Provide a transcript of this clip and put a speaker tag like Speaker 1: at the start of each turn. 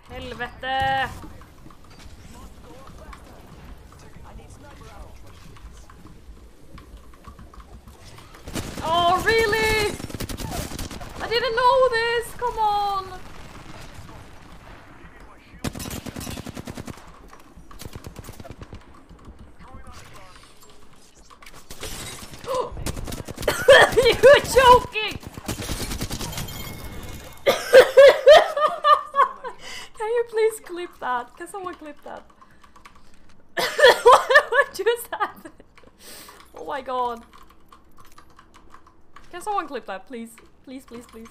Speaker 1: Helvete! Oh, really? I didn't know this! Come on! You're joking! Can you please clip that? Can someone clip that? What just happened? Oh my god. Can someone clip that, please? Please, please, please.